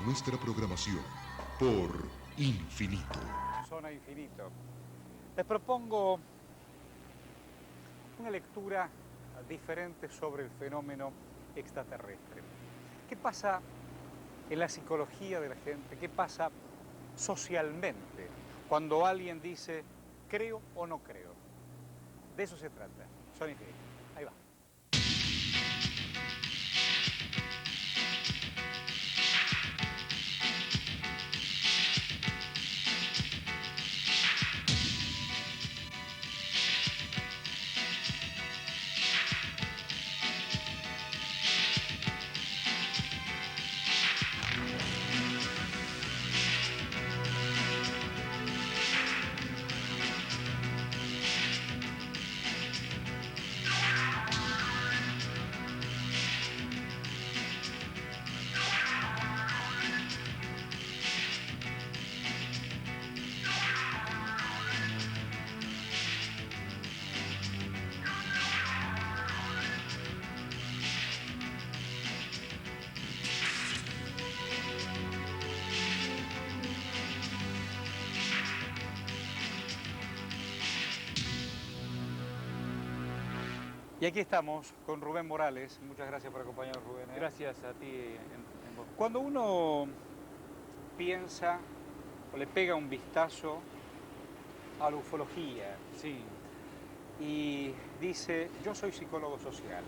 nuestra programación por Infinito. Zona Infinito. Les propongo una lectura diferente sobre el fenómeno extraterrestre. ¿Qué pasa en la psicología de la gente? ¿Qué pasa socialmente cuando alguien dice creo o no creo? De eso se trata. Zona Infinito. Ahí va. Y aquí estamos con Rubén Morales. Muchas gracias por acompañarnos, Rubén. Gracias a ti en vos. Cuando uno piensa o le pega un vistazo a la ufología Sí, y dice, yo soy psicólogo social,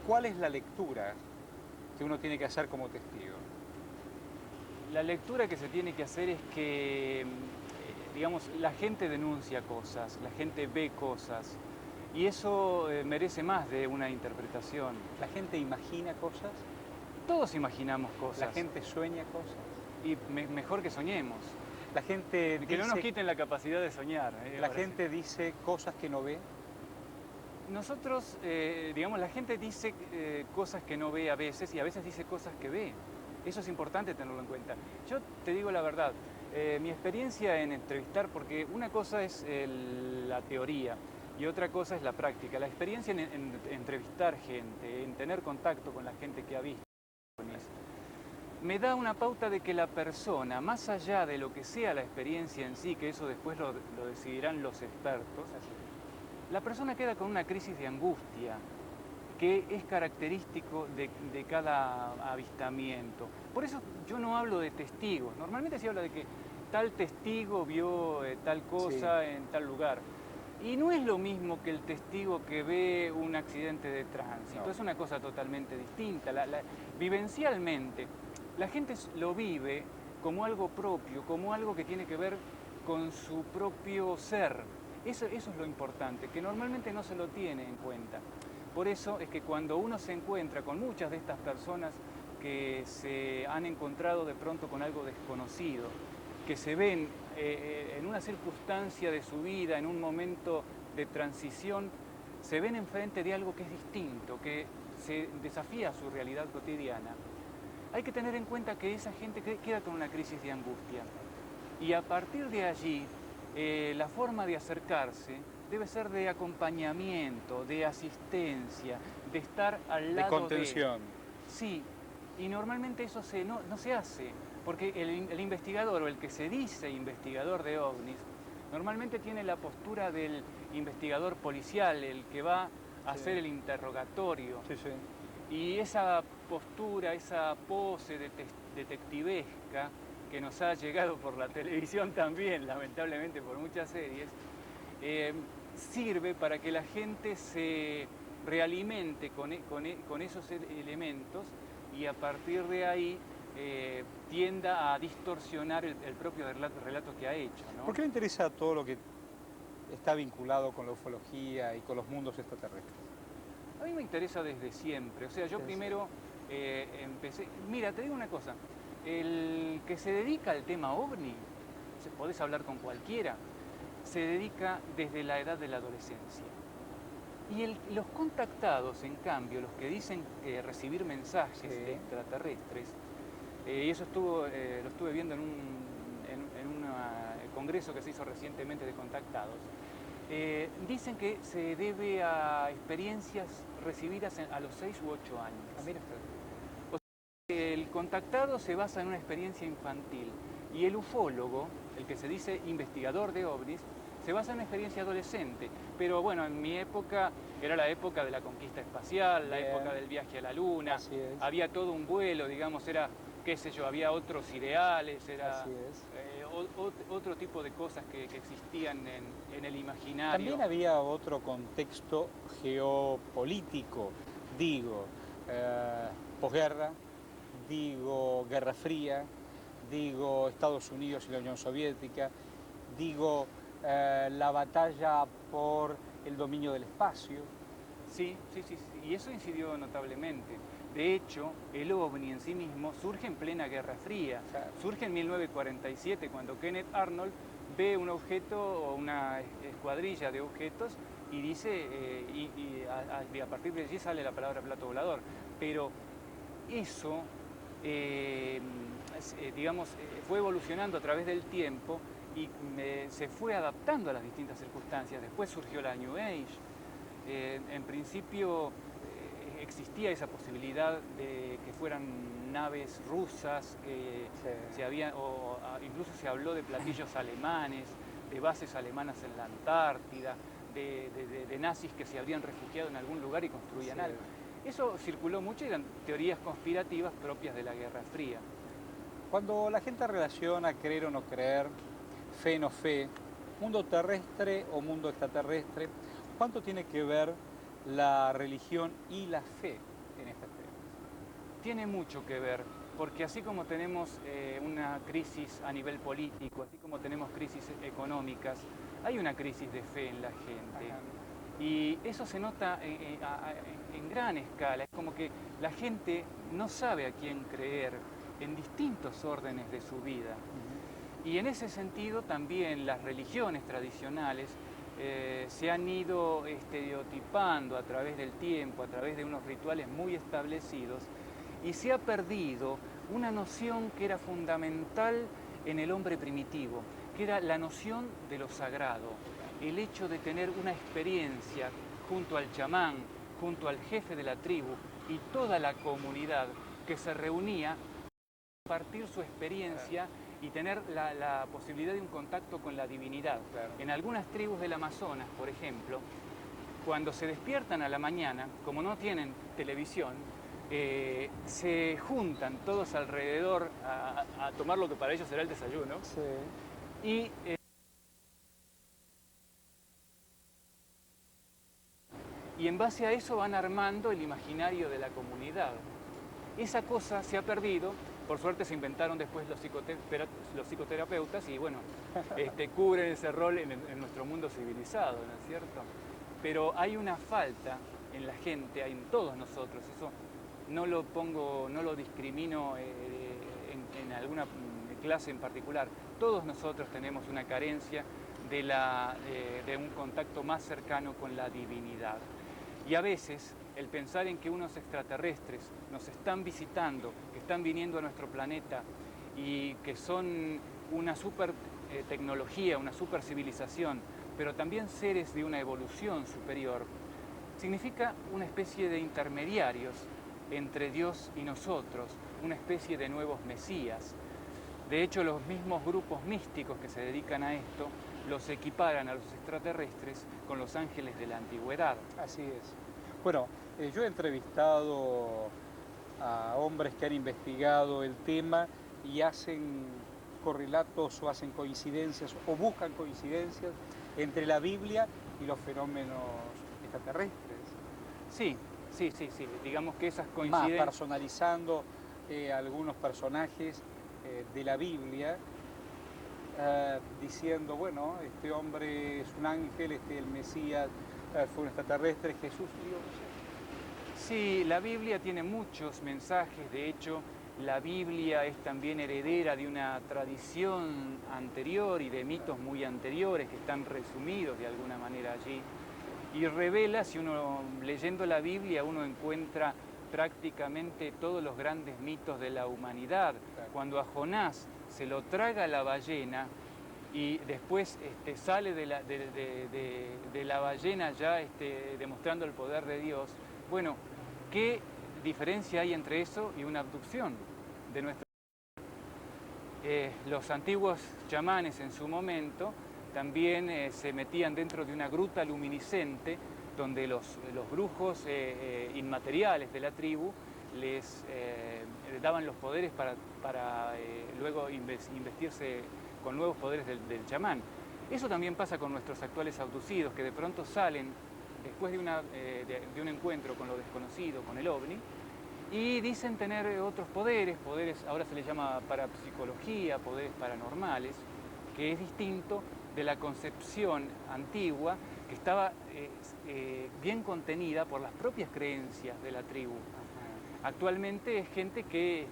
¿cuál es la lectura que uno tiene que hacer como testigo? la lectura que se tiene que hacer es que, digamos, la gente denuncia cosas, la gente ve cosas, y eso merece más de una interpretación. ¿La gente imagina cosas? Todos imaginamos cosas. ¿La gente sueña cosas? Y mejor que soñemos. La gente Que no nos dice, quiten la capacidad de soñar. la gente dice cosas que no ve. Nosotros, digamos, la gente dice cosas que no ve a veces y a veces dice cosas que ve. Eso es importante tenerlo en cuenta. Yo te digo la verdad, mi experiencia en entrevistar, porque una cosa es la teoría y otra cosa es la práctica. La experiencia en entrevistar gente, en tener contacto con la gente que ha visto, me da una pauta de que la persona, más allá de lo que sea la experiencia en sí, que eso después lo decidirán los expertos, la persona queda con una crisis de angustia que es característico de cada avistamiento. Por eso yo no hablo de testigos. Normalmente se habla de que tal testigo vio tal cosa en tal lugar. Y no es lo mismo que el testigo que ve un accidente de tránsito. No. Es una cosa totalmente distinta. Vivencialmente, la gente lo vive como algo propio, como algo que tiene que ver con su propio ser. Eso es lo importante, que normalmente no se lo tiene en cuenta. Por eso es que cuando uno se encuentra con muchas de estas personas que se han encontrado de pronto con algo desconocido, que se ven en una circunstancia de su vida, en un momento de transición, se ven enfrente de algo que es distinto, que se desafía a su realidad cotidiana. Hay que tener en cuenta que esa gente queda con una crisis de angustia. Y a partir de allí, la forma de acercarse debe ser de acompañamiento, de asistencia, de estar al lado de contención. Sí, y normalmente eso no se hace, porque el investigador o el que se dice investigador de ovnis, normalmente tiene la postura del investigador policial, el que va a hacer el interrogatorio. Sí, sí. Y esa postura, esa pose detectivesca que nos ha llegado por la televisión también, lamentablemente por muchas series, sirve para que la gente se realimente con esos elementos y a partir de ahí tienda a distorsionar el propio relato que ha hecho, ¿no? ¿Por qué le interesa todo lo que está vinculado con la ufología y con los mundos extraterrestres? A mí me interesa desde siempre, o sea, yo primero empecé... Mira, te digo una cosa, el que se dedica al tema OVNI, podés hablar con cualquiera, se dedica desde la edad de la adolescencia. Y los contactados, en cambio, los que dicen recibir mensajes de extraterrestres, y eso lo estuve viendo en un congreso que se hizo recientemente de contactados, dicen que se debe a experiencias recibidas a los 6 u 8 años. Ah, mira usted. El contactado se basa en una experiencia infantil y el ufólogo, el que se dice investigador de ovnis, se basa en una experiencia adolescente. Pero bueno, en mi época era la época de la conquista espacial, la época del viaje a la luna, había todo un vuelo, digamos, era, qué sé yo, había otros ideales, era otro tipo de cosas que existían en el imaginario. También había otro contexto geopolítico, digo, posguerra, digo, Guerra Fría, digo, Estados Unidos y la Unión Soviética, digo, la batalla por el dominio del espacio. Sí, y eso incidió notablemente. De hecho, el OVNI en sí mismo surge en plena Guerra Fría. Claro. Surge en 1947, cuando Kenneth Arnold ve un objeto o una escuadrilla de objetos y dice, y a partir de allí sale la palabra plato volador. Pero eso, digamos, fue evolucionando a través del tiempo y se fue adaptando a las distintas circunstancias. Después surgió la New Age. En principio existía esa posibilidad de que fueran naves rusas, incluso se habló de platillos alemanes, de bases alemanas en la Antártida, de nazis que se habrían refugiado en algún lugar y construían algo. Eso circuló mucho y eran teorías conspirativas propias de la Guerra Fría. Cuando la gente relaciona creer o no creer, fe no fe, mundo terrestre o mundo extraterrestre, ¿cuánto tiene que ver la religión y la fe en este tema? Tiene mucho que ver, porque así como tenemos una crisis a nivel político, así como tenemos crisis económicas, hay una crisis de fe en la gente. Ajá. Y eso se nota en gran escala. Es como que la gente no sabe a quién creer en distintos órdenes de su vida. Y en ese sentido también las religiones tradicionales se han ido estereotipando a través del tiempo, a través de unos rituales muy establecidos, y se ha perdido una noción que era fundamental en el hombre primitivo, que era la noción de lo sagrado, el hecho de tener una experiencia junto al chamán, junto al jefe de la tribu y toda la comunidad que se reunía para compartir su experiencia y tener la posibilidad de un contacto con la divinidad. Claro. En algunas tribus del Amazonas, por ejemplo, cuando se despiertan a la mañana, como no tienen televisión, se juntan todos alrededor a tomar lo que para ellos será el desayuno. Sí. Y en base a eso van armando el imaginario de la comunidad. Esa cosa se ha perdido. Por suerte se inventaron después los psicoterapeutas y bueno, cubren ese rol en nuestro mundo civilizado, ¿no es cierto? Pero hay una falta en la gente, en todos nosotros, eso no lo discrimino en alguna clase en particular. Todos nosotros tenemos una carencia de un contacto más cercano con la divinidad. Y a veces el pensar en que unos extraterrestres nos están visitando, que están viniendo a nuestro planeta y que son una super tecnología, una super civilización, pero también seres de una evolución superior, significa una especie de intermediarios entre Dios y nosotros, una especie de nuevos mesías. De hecho, los mismos grupos místicos que se dedican a esto los equiparan a los extraterrestres con los ángeles de la antigüedad. Así es. Bueno, yo he entrevistado a hombres que han investigado el tema y hacen correlatos o hacen coincidencias o buscan coincidencias entre la Biblia y los fenómenos extraterrestres. Sí. Digamos que esas Más coincidencias... personalizando algunos personajes de la Biblia, diciendo, bueno, este hombre es un ángel, el Mesías fue un extraterrestre, Jesús, Dios. Sí, la Biblia tiene muchos mensajes. De hecho, la Biblia es también heredera de una tradición anterior y de mitos muy anteriores que están resumidos de alguna manera allí. Y revela, si uno leyendo la Biblia, uno encuentra prácticamente todos los grandes mitos de la humanidad. Claro. Cuando a Jonás se lo traga la ballena y después sale de la ballena ya demostrando el poder de Dios, bueno, ¿qué diferencia hay entre eso y una abducción de nuestro... Los antiguos chamanes en su momento también se metían dentro de una gruta luminiscente donde los brujos inmateriales de la tribu les daban los poderes para luego investirse con nuevos poderes del chamán. Eso también pasa con nuestros actuales abducidos, que de pronto salen después de un encuentro con lo desconocido, con el ovni, y dicen tener otros poderes, ahora se les llama parapsicología, poderes paranormales, que es distinto de la concepción antigua que estaba bien contenida por las propias creencias de la tribu. Actualmente es gente que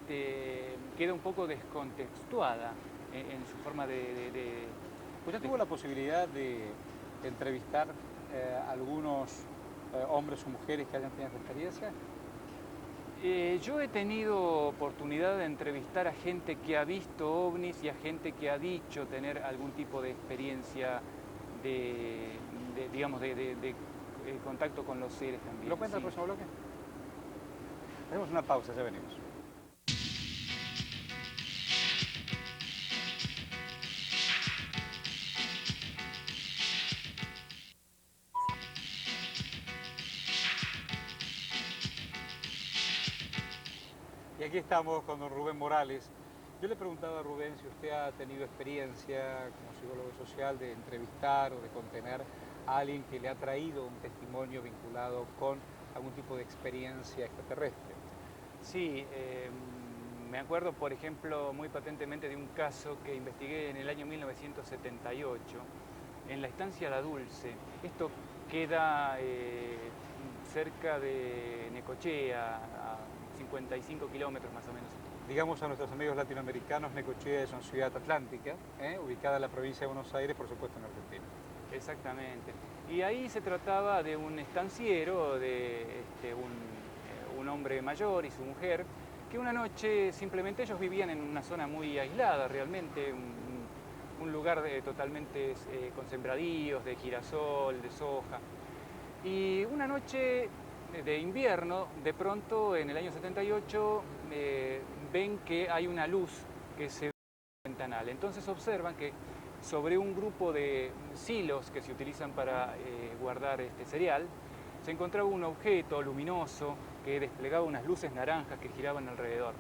queda un poco descontextuada en su forma de... ¿Usted tuvo la posibilidad de entrevistar algunos hombres o mujeres que hayan tenido esta experiencia? Yo he tenido oportunidad de entrevistar a gente que ha visto ovnis y a gente que ha dicho tener algún tipo de experiencia de contacto con los seres también. ¿Lo cuenta el próximo bloque? Hacemos una pausa, ya venimos. Y aquí estamos con don Rubén Morales. Yo le preguntaba a Rubén si usted ha tenido experiencia como psicólogo social de entrevistar o de contener a alguien que le ha traído un testimonio vinculado con algún tipo de experiencia extraterrestre. Sí, me acuerdo, por ejemplo, muy patentemente de un caso que investigué en el año 1978 en la estancia La Dulce. Esto queda cerca de Necochea, a 55 kilómetros más o menos. Digamos a nuestros amigos latinoamericanos, Necochea es una ciudad atlántica, ubicada en la provincia de Buenos Aires, por supuesto en Argentina. Exactamente. Y ahí se trataba de un estanciero, de un hombre mayor y su mujer, que una noche simplemente ellos vivían en una zona muy aislada, realmente, un lugar totalmente con sembradíos de girasol, de soja. Y una noche de invierno, de pronto, en el año 78, ven que hay una luz que se ve en el ventanal. Entonces observan que sobre un grupo de silos que se utilizan para guardar cereal, se encontraba un objeto luminoso que desplegaba unas luces naranjas que giraban alrededor.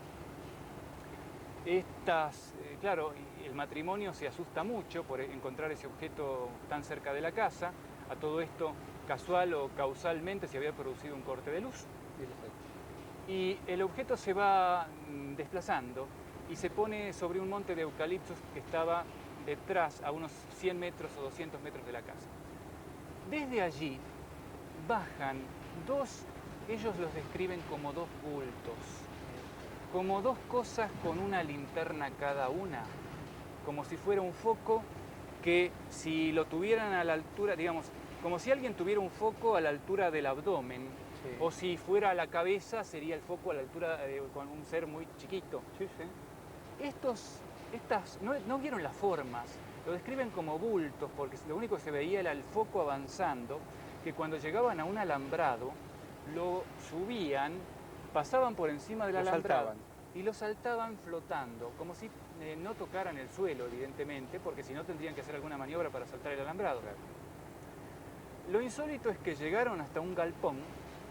Claro, el matrimonio se asusta mucho por encontrar ese objeto tan cerca de la casa. A todo esto, casual o causalmente, se había producido un corte de luz. Y el objeto se va desplazando y se pone sobre un monte de eucaliptos que estaba detrás, a unos 100 metros o 200 metros de la casa. Desde allí bajan ellos los describen como dos bultos, como dos cosas con una linterna cada una, como si fuera un foco que si lo tuvieran a la altura, digamos, como si alguien tuviera un foco a la altura del abdomen, sí. O si fuera a la cabeza sería el foco a la altura con un ser muy chiquito. Sí, sí. No vieron las formas, lo describen como bultos, porque lo único que se veía era el foco avanzando, que cuando llegaban a un alambrado, lo subían, pasaban por encima del alambrado y lo saltaban flotando, como si no tocaran el suelo, evidentemente, porque si no tendrían que hacer alguna maniobra para saltar el alambrado. Lo insólito es que llegaron hasta un galpón,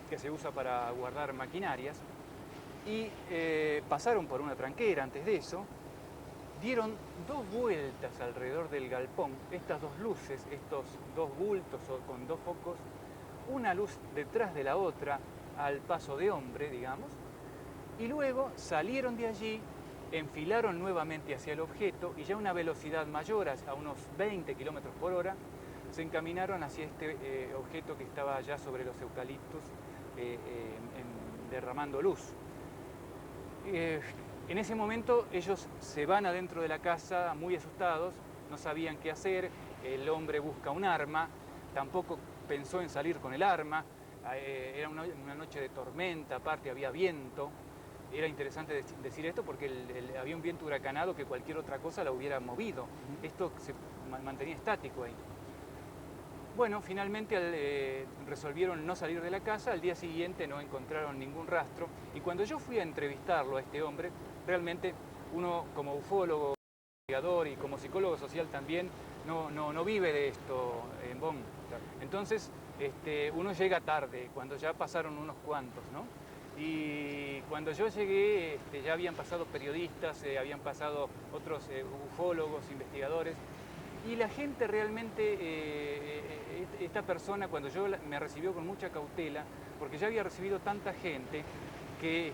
que se usa para guardar maquinarias, y pasaron por una tranquera antes de eso, dieron dos vueltas alrededor del galpón, estas dos luces, estos dos bultos con dos focos, una luz detrás de la otra, al paso de hombre, digamos, y luego salieron de allí, enfilaron nuevamente hacia el objeto y ya a una velocidad mayor, a unos 20 kilómetros por hora, se encaminaron hacia este objeto que estaba ya sobre los eucaliptos, derramando luz. En ese momento ellos se van adentro de la casa muy asustados, no sabían qué hacer, el hombre busca un arma, tampoco pensó en salir con el arma, era una noche de tormenta, aparte había viento. Era interesante decir esto porque había un viento huracanado que cualquier otra cosa la hubiera movido. Esto se mantenía estático ahí. Bueno, finalmente resolvieron no salir de la casa, al día siguiente no encontraron ningún rastro, y cuando yo fui a entrevistarlo a este hombre, realmente uno como ufólogo, investigador y como psicólogo social también, no vive de esto en Bonn. Entonces, uno llega tarde, cuando ya pasaron unos cuantos, ¿no? Y cuando yo llegué, ya habían pasado periodistas, habían pasado otros ufólogos, investigadores, y la gente realmente, esta persona cuando me recibió con mucha cautela, porque ya había recibido tanta gente que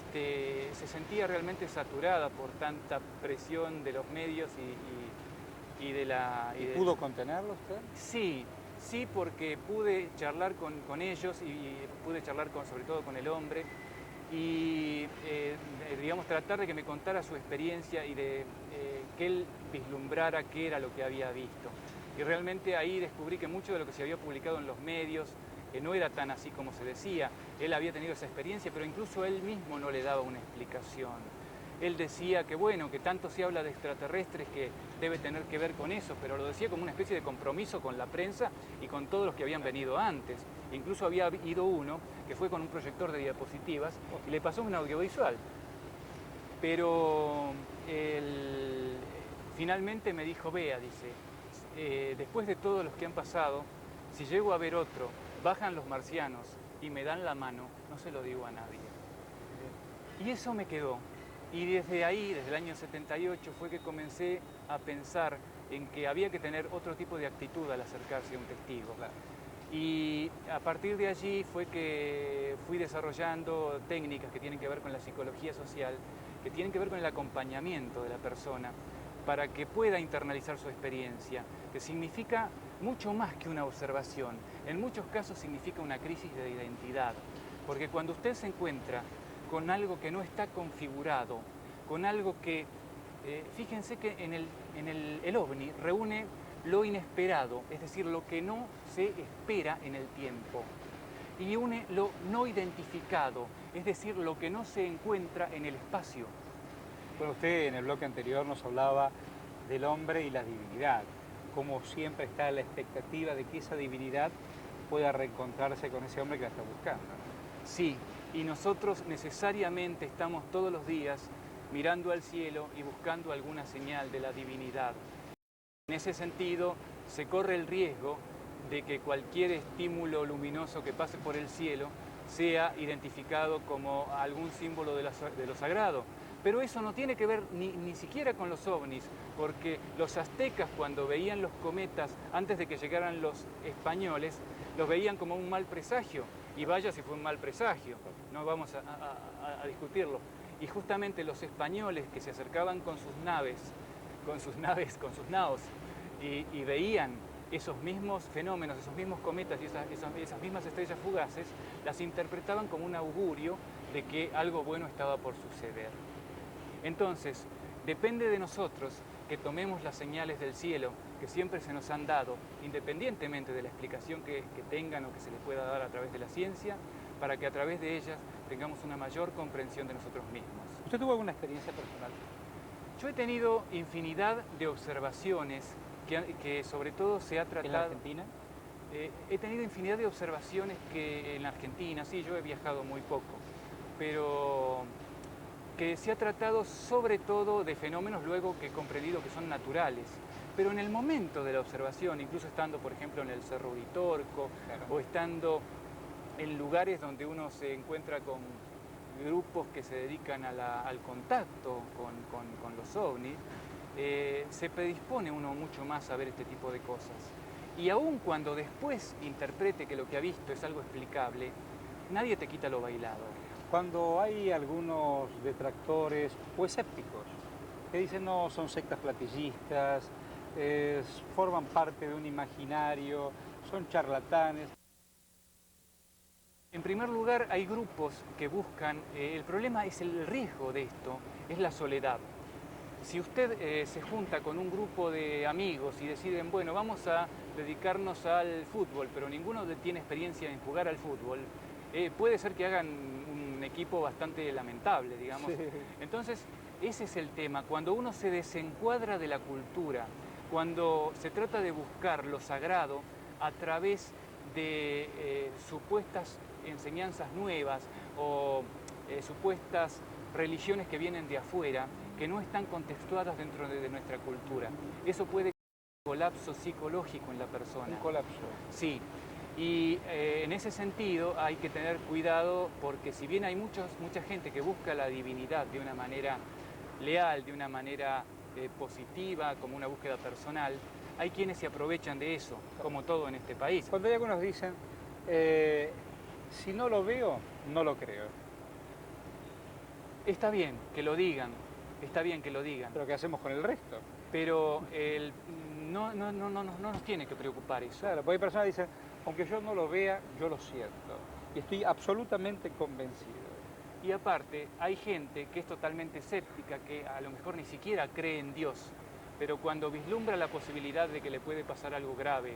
se sentía realmente saturada por tanta presión de los medios y de la... ¿Y pudo contenerlo usted? Sí, sí, porque pude charlar con ellos y pude charlar sobre todo con el hombre y, digamos, tratar de que me contara su experiencia y de que él vislumbrara qué era lo que había visto. Y realmente ahí descubrí que mucho de lo que se había publicado en los medios no era tan así como se decía. Él había tenido esa experiencia, pero incluso él mismo no le daba una explicación. Él decía que bueno, que tanto se habla de extraterrestres que debe tener que ver con eso, pero lo decía como una especie de compromiso con la prensa y con todos los que habían venido antes. Incluso había ido uno que fue con un proyector de diapositivas y le pasó un audiovisual. Pero finalmente me dijo, vea, dice, después de todos los que han pasado, si llego a ver otro, bajan los marcianos y me dan la mano, no se lo digo a nadie. Y eso me quedó. Y desde ahí, desde el año 78, fue que comencé a pensar en que había que tener otro tipo de actitud al acercarse a un testigo. Claro. Y a partir de allí fue que fui desarrollando técnicas que tienen que ver con la psicología social, que tienen que ver con el acompañamiento de la persona, para que pueda internalizar su experiencia, que significa mucho más que una observación. En muchos casos significa una crisis de identidad, porque cuando usted se encuentra con algo que no está configurado, con algo que, fíjense que el ovni reúne lo inesperado, es decir, lo que no se espera en el tiempo, y une lo no identificado, es decir, lo que no se encuentra en el espacio. Bueno, usted en el bloque anterior nos hablaba del hombre y la divinidad, como siempre está la expectativa de que esa divinidad pueda reencontrarse con ese hombre que la está buscando. Sí, y nosotros necesariamente estamos todos los días mirando al cielo y buscando alguna señal de la divinidad. En ese sentido, se corre el riesgo de que cualquier estímulo luminoso que pase por el cielo sea identificado como algún símbolo de lo sagrado. Pero eso no tiene que ver ni siquiera con los ovnis, porque los aztecas cuando veían los cometas antes de que llegaran los españoles, los veían como un mal presagio. Y vaya si fue un mal presagio, no vamos a discutirlo. Y justamente los españoles que se acercaban con sus naos, y veían esos mismos fenómenos, esos mismos cometas y esas mismas estrellas fugaces, las interpretaban como un augurio de que algo bueno estaba por suceder. Entonces, depende de nosotros que tomemos las señales del cielo que siempre se nos han dado, independientemente de la explicación que tengan o que se les pueda dar a través de la ciencia, para que a través de ellas tengamos una mayor comprensión de nosotros mismos. ¿Usted tuvo alguna experiencia personal? Yo he tenido infinidad de observaciones que sobre todo se ha tratado... ¿En la Argentina? He tenido infinidad de observaciones que en la Argentina, sí, yo he viajado muy poco, pero que se ha tratado sobre todo de fenómenos luego que he comprendido que son naturales. Pero en el momento de la observación, incluso estando, por ejemplo, en el Cerro Uritorco, claro, o estando en lugares donde uno se encuentra con grupos que se dedican al contacto con los ovnis, se predispone uno mucho más a ver este tipo de cosas. Y aun cuando después interprete que lo que ha visto es algo explicable, nadie te quita lo bailado. Cuando hay algunos detractores o escépticos que dicen no, son sectas platillistas, forman parte de un imaginario, son charlatanes. En primer lugar, hay grupos que buscan, el problema es el riesgo de esto, es la soledad. Si usted se junta con un grupo de amigos y deciden, bueno, vamos a dedicarnos al fútbol, pero ninguno tiene experiencia en jugar al fútbol, puede ser que hagan un equipo bastante lamentable, digamos. Sí. Entonces, ese es el tema. Cuando uno se desencuadra de la cultura, cuando se trata de buscar lo sagrado, a través de supuestas enseñanzas nuevas o supuestas religiones que vienen de afuera, que no están contextuadas dentro de nuestra cultura. Eso puede crear un colapso psicológico en la persona. Un colapso. Sí, y en ese sentido hay que tener cuidado porque si bien hay mucha gente que busca la divinidad de una manera leal, de una manera positiva, como una búsqueda personal, hay quienes se aprovechan de eso, como todo en este país. Cuando hay algunos dicen, si no lo veo, no lo creo. Está bien que lo digan, está bien que lo digan. Pero ¿qué hacemos con el resto? Pero no nos tiene que preocupar eso. Claro, porque hay personas que dicen, aunque yo no lo vea, yo lo siento. Y estoy absolutamente convencido. Y aparte, hay gente que es totalmente escéptica, que a lo mejor ni siquiera cree en Dios, pero cuando vislumbra la posibilidad de que le puede pasar algo grave,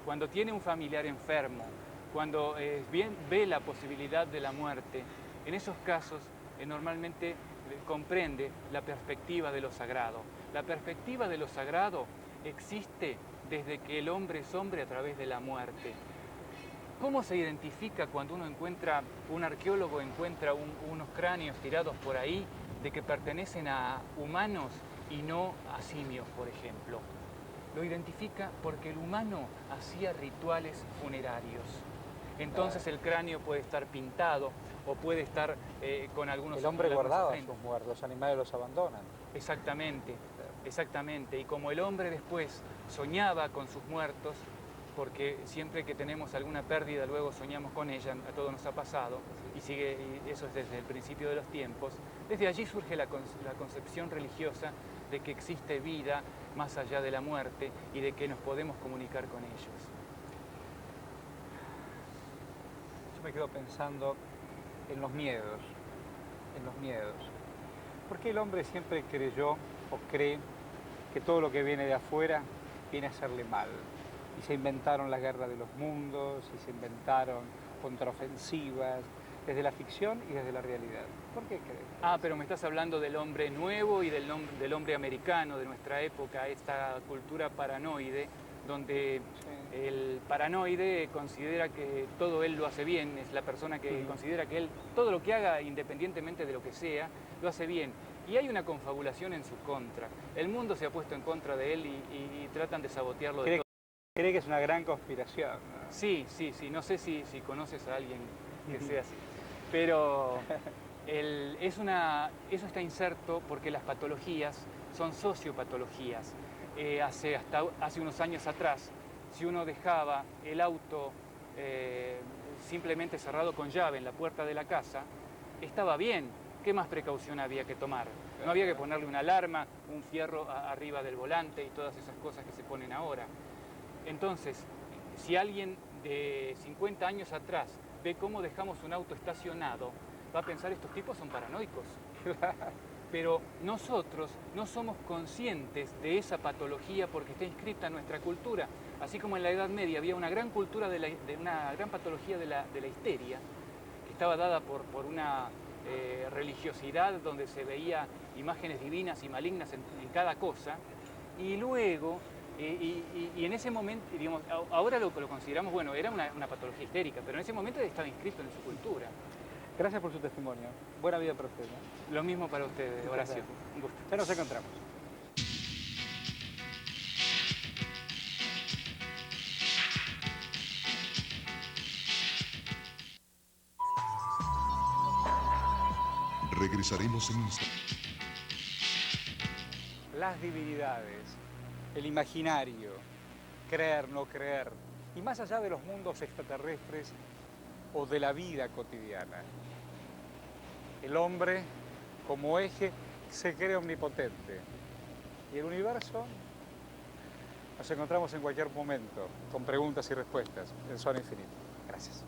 cuando tiene un familiar enfermo, cuando ve la posibilidad de la muerte, en esos casos normalmente comprende la perspectiva de lo sagrado. La perspectiva de lo sagrado existe desde que el hombre es hombre a través de la muerte. ¿Cómo se identifica cuando un arqueólogo encuentra unos cráneos tirados por ahí de que pertenecen a humanos y no a simios, por ejemplo? Lo identifica porque el humano hacía rituales funerarios. Entonces el cráneo puede estar pintado o puede estar con algunos... El hombre guardaba a sus muertos, los animales los abandonan. Exactamente, exactamente. Y como el hombre después soñaba con sus muertos, porque siempre que tenemos alguna pérdida luego soñamos con ella, a todos nos ha pasado, y eso es desde el principio de los tiempos, desde allí surge la concepción religiosa de que existe vida más allá de la muerte y de que nos podemos comunicar con ellos. Yo me quedo pensando en los miedos, ¿Por qué el hombre siempre creyó o cree que todo lo que viene de afuera viene a hacerle mal? Y se inventaron la guerra de los mundos, y se inventaron contraofensivas, desde la ficción y desde la realidad. ¿Por qué crees? Ah, pero me estás hablando del hombre nuevo y del hombre americano de nuestra época, esta cultura paranoide, donde el paranoide considera que todo él lo hace bien, es la persona que considera que él, todo lo que haga, independientemente de lo que sea, lo hace bien. Y hay una confabulación en su contra. El mundo se ha puesto en contra de él y tratan de sabotearlo de todo. Cree que es una gran conspiración, ¿no? Sí. No sé si conoces a alguien que sea así. Pero eso está inserto porque las patologías son sociopatologías. Hace unos años atrás, si uno dejaba el auto simplemente cerrado con llave en la puerta de la casa, estaba bien. ¿Qué más precaución había que tomar? No había que ponerle una alarma, un fierro arriba del volante y todas esas cosas que se ponen ahora. Entonces, si alguien de 50 años atrás ve cómo dejamos un auto estacionado, va a pensar, estos tipos son paranoicos. Pero nosotros no somos conscientes de esa patología porque está inscrita en nuestra cultura. Así como en la Edad Media había una gran cultura una gran patología de la histeria, que estaba dada por una religiosidad donde se veía imágenes divinas y malignas en cada cosa, y luego... Y en ese momento, digamos, ahora lo consideramos, bueno, era una patología histérica, pero en ese momento estaba inscrito en su cultura. Gracias por su testimonio. Buena vida para usted, ¿no? Lo mismo para ustedes, Horacio. Un gusto. Ya nos encontramos. Regresaremos en instantes. Las divinidades, el imaginario, creer, no creer, y más allá de los mundos extraterrestres o de la vida cotidiana. El hombre, como eje, se cree omnipotente. Y el universo, nos encontramos en cualquier momento, con preguntas y respuestas, en Zona Infinita. Gracias.